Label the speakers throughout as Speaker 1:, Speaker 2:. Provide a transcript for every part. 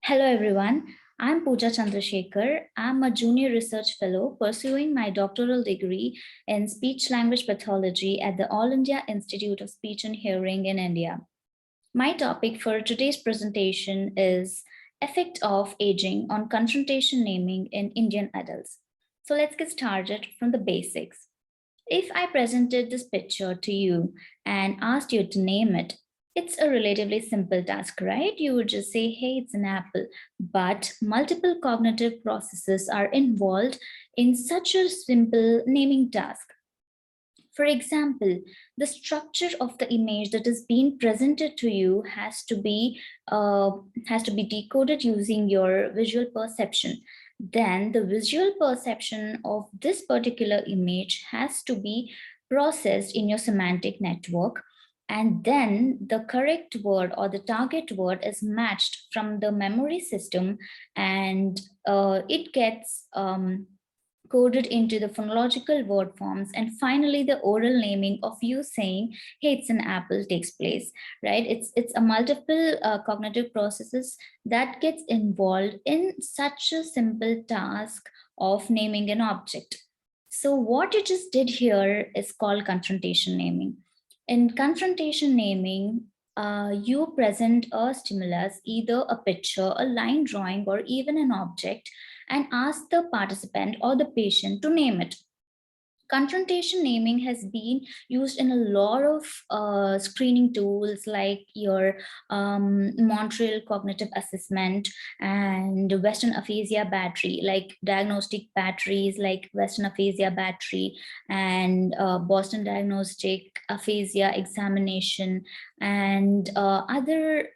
Speaker 1: Hello everyone, I'm Pooja Chandrashekar. I'm a junior research fellow pursuing my doctoral degree in speech language pathology at the All India Institute of Speech and Hearing in India. My topic for today's presentation is effect of aging on confrontation naming in Indian adults. So let's get started from the basics. If I presented this picture to you and asked you to name it, it's a relatively simple task, right? You would just say, hey, it's an apple. But multiple cognitive processes are involved in such a simple naming task. For example, the structure of the image that is being presented to you has to be decoded using your visual perception. Then the visual perception of this particular image has to be processed in your semantic network. And then the correct word or the target word is matched from the memory system, and it gets coded into the phonological word forms, and finally the oral naming of you saying, hey, it's an apple takes place, right? It's a multiple cognitive processes that gets involved in such a simple task of naming an object. So what you just did here is called confrontation naming. In confrontation naming, you present a stimulus, either a picture, a line drawing, or even an object, and ask the participant or the patient to name it. Confrontation naming has been used in a lot of screening tools like your Montreal Cognitive Assessment and Western Aphasia Battery, like diagnostic batteries like Western Aphasia Battery and Boston Diagnostic Aphasia Examination, and other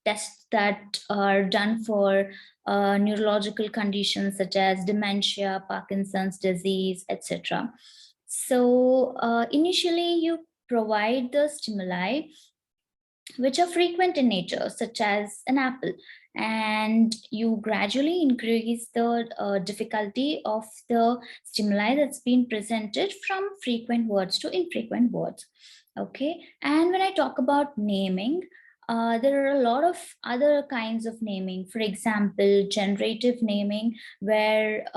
Speaker 1: tests that are done for neurological conditions such as dementia, Parkinson's disease, etc. So initially you provide the stimuli which are frequent in nature, such as an apple, and you gradually increase the difficulty of the stimuli that's been presented from frequent words to infrequent words. Okay, and when I talk about naming, there are a lot of other kinds of naming. For example, generative naming, where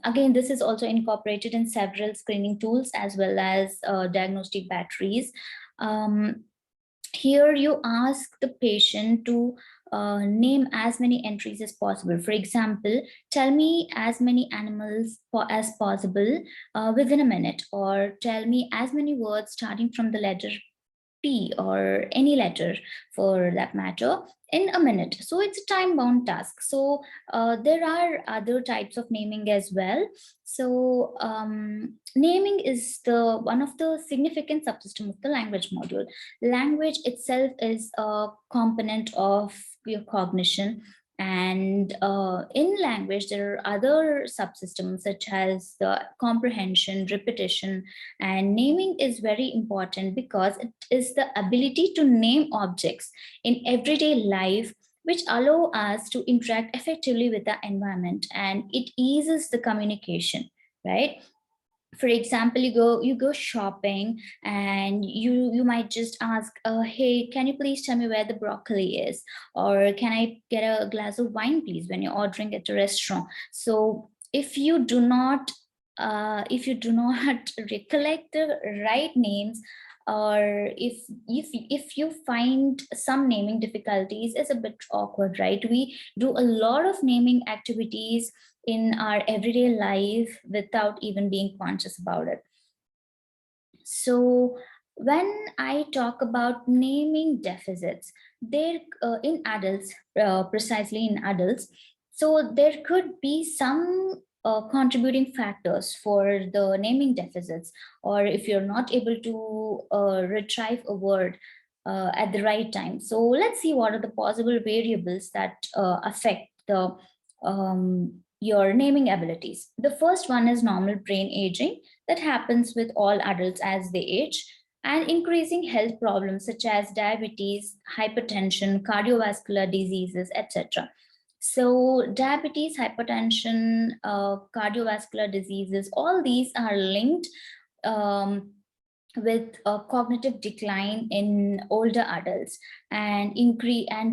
Speaker 1: again, this is also incorporated in several screening tools as well as diagnostic batteries. Here you ask the patient to name as many entries as possible. For example, tell me as many animals as possible within a minute, or tell me as many words starting from the letter P or any letter for that matter in a minute. So it's a time bound task. So there are other types of naming as well. So naming is the one of the significant subsystem of the language module. Language itself is a component of your cognition, and in language, there are other subsystems such as the comprehension, repetition, and naming is very important because it is the ability to name objects in everyday life, which allow us to interact effectively with the environment, and it eases the communication, right? For example, you go shopping, and you might just ask, hey, can you please tell me where the broccoli is, or can I get a glass of wine please, when you're ordering at a restaurant. So if you do not recollect the right names, or if you find some naming difficulties, it's a bit awkward, right? We do a lot of naming activities in our everyday life without even being conscious about it. So when I talk about naming deficits, there in adults, precisely in adults, so there could be some contributing factors for the naming deficits, or if you're not able to retrieve a word at the right time. So let's see what are the possible variables that affect the your naming abilities. The first one is normal brain aging that happens with all adults as they age, and increasing health problems such as diabetes, hypertension, cardiovascular diseases, etc. So diabetes, hypertension, cardiovascular diseases, all these are linked um, with a cognitive decline in older adults and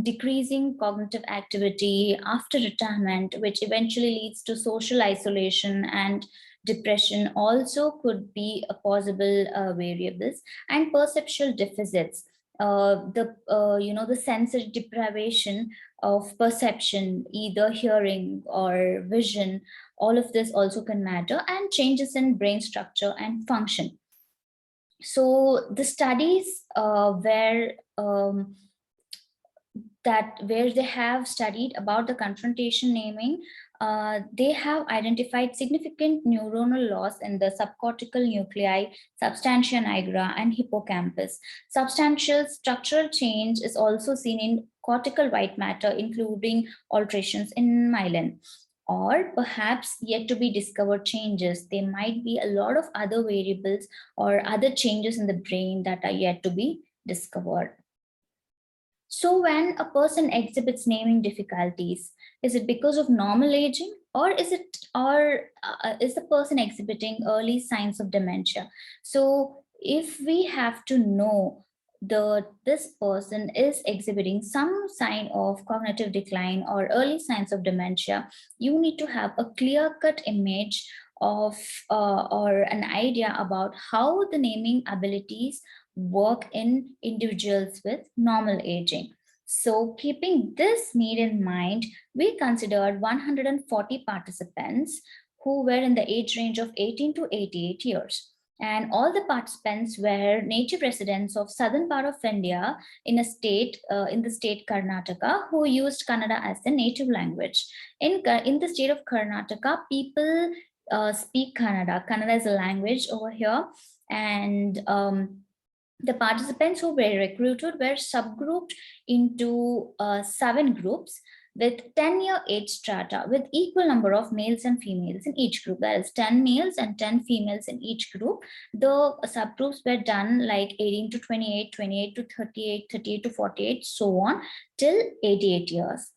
Speaker 1: decreasing cognitive activity after retirement, which eventually leads to social isolation and depression, also could be a possible variables. And perceptual deficits, the sensory deprivation of perception, either hearing or vision, all of this also can matter. And changes in brain structure and function. So the studies where they have studied about the confrontation naming, they have identified significant neuronal loss in the subcortical nuclei, substantia nigra, and hippocampus. Substantial structural change is also seen in cortical white matter, including alterations in myelin. Or perhaps yet to be discovered changes. There might be a lot of other variables or other changes in the brain that are yet to be discovered. So, when a person exhibits naming difficulties, is it because of normal aging, or is the person exhibiting early signs of dementia? So, if we have to know this person is exhibiting some sign of cognitive decline or early signs of dementia, you need to have a clear cut image of or an idea about how the naming abilities work in individuals with normal aging. So, keeping this need in mind, we considered 140 participants who were in the age range of 18 to 88 years. And all the participants were native residents of southern part of India in the state Karnataka, who used Kannada as their native language. In the state of Karnataka, people speak Kannada. Kannada is a language over here, and the participants who were recruited were subgrouped into 7 groups with 10-year age strata with equal number of males and females in each group. That is 10 males and 10 females in each group. The subgroups were done like 18 to 28, 28 to 38, 38 to 48, so on till 88 years.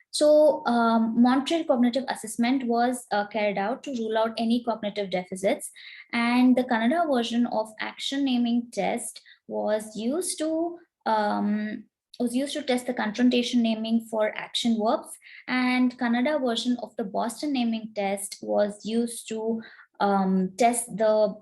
Speaker 1: So, Montreal Cognitive Assessment was carried out to rule out any cognitive deficits, and the Kannada version of action naming test was used to test the confrontation naming for action verbs, and Kannada version of the Boston naming test was used to test the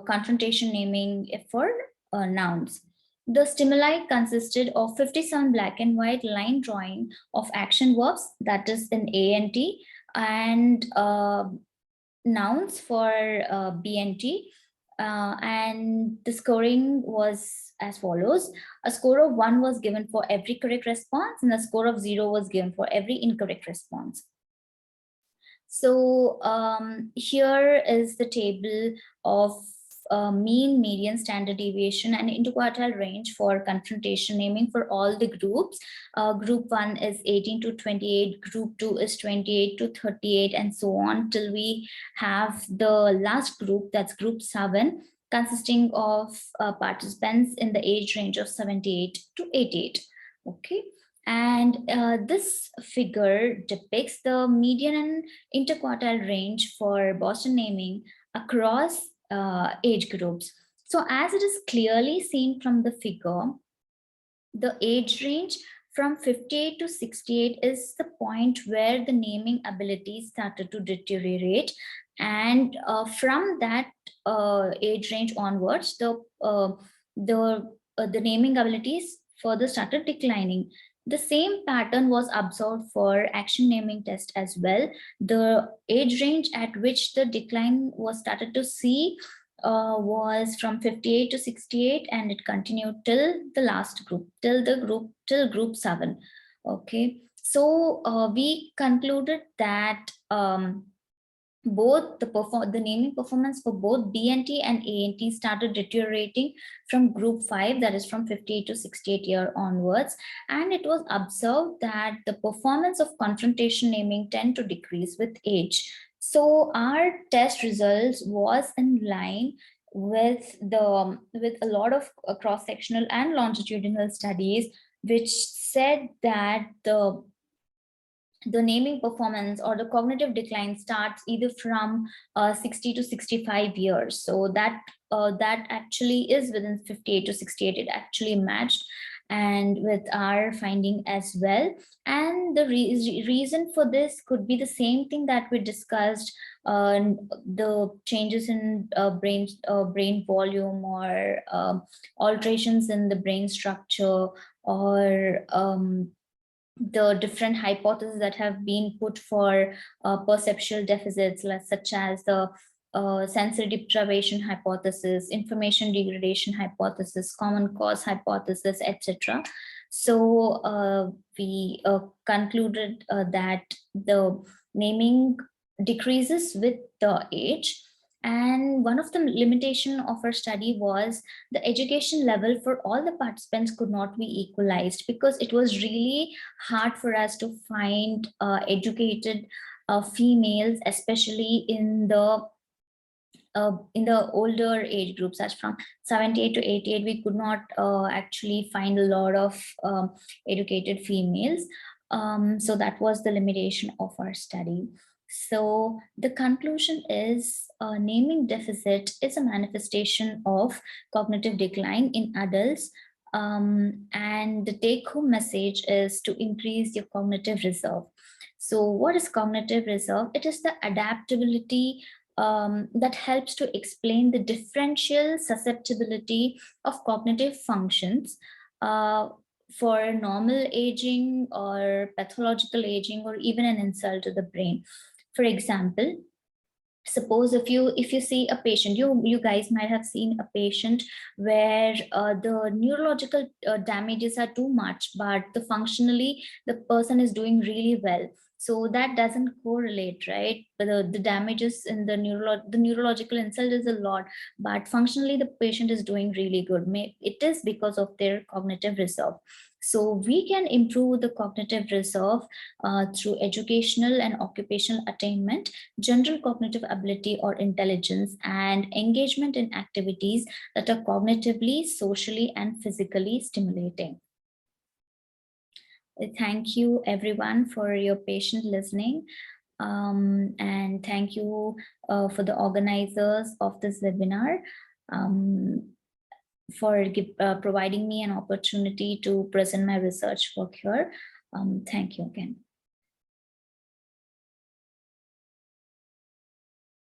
Speaker 1: confrontation naming for nouns. The stimuli consisted of 57 black and white line drawing of action verbs, that is in A and T, and nouns for B and T. And the scoring was as follows. A score of 1 was given for every correct response, and a score of 0 was given for every incorrect response. So here is the table of mean, median, standard deviation, and interquartile range for confrontation naming for all the groups. Group 1 is 18 to 28, group 2 is 28 to 38, and so on till we have the last group, that's group 7, consisting of participants in the age range of 78 to 88. Okay. And this figure depicts the median and interquartile range for Boston naming across age groups. So as it is clearly seen from the figure, the age range from 58 to 68 is the point where the naming ability started to deteriorate. And from that age range onwards, the naming abilities further started declining. The same pattern was observed for action naming test as well. The age range at which the decline was started to see was from 58 to 68, and it continued till the last group, till group 7. Okay, so we concluded that both the naming performance for both BNT and ANT started deteriorating from group 5, that is from 58 to 68 year onwards, and it was observed that the performance of confrontation naming tend to decrease with age. So our test results was in line with a lot of cross-sectional and longitudinal studies which said that the the naming performance or the cognitive decline starts either from 60 to 65 years. So that actually is within 58 to 68. It actually matched and with our finding as well. And the reason for this could be the same thing that we discussed, the changes in brain volume, or alterations in the brain structure, or the different hypotheses that have been put for perceptual deficits, such as the sensory deprivation hypothesis, information degradation hypothesis, common cause hypothesis, etc. So we concluded that the naming decreases with the age. And one of the limitation of our study was the education level for all the participants could not be equalized, because it was really hard for us to find educated females, especially in the older age groups, as from 78 to 88. We could not actually find a lot of educated females. So that was the limitation of our study. So the conclusion is, naming deficit is a manifestation of cognitive decline in adults. And the take-home message is to increase your cognitive reserve. So what is cognitive reserve? It is the adaptability that helps to explain the differential susceptibility of cognitive functions uh, for normal aging or pathological aging, or even an insult to the brain. For example, suppose if you see a patient, you guys might have seen a patient where the neurological damages are too much, but the functionally the person is doing really well. So that doesn't correlate, right? The damages in the neurological insult is a lot, but functionally the patient is doing really good. It is because of their cognitive reserve. So we can improve the cognitive reserve through educational and occupational attainment, general cognitive ability or intelligence, and engagement in activities that are cognitively, socially, and physically stimulating. Thank you everyone for your patient listening. And thank you for the organizers of this webinar for providing me an opportunity to present my research work here. Thank you again.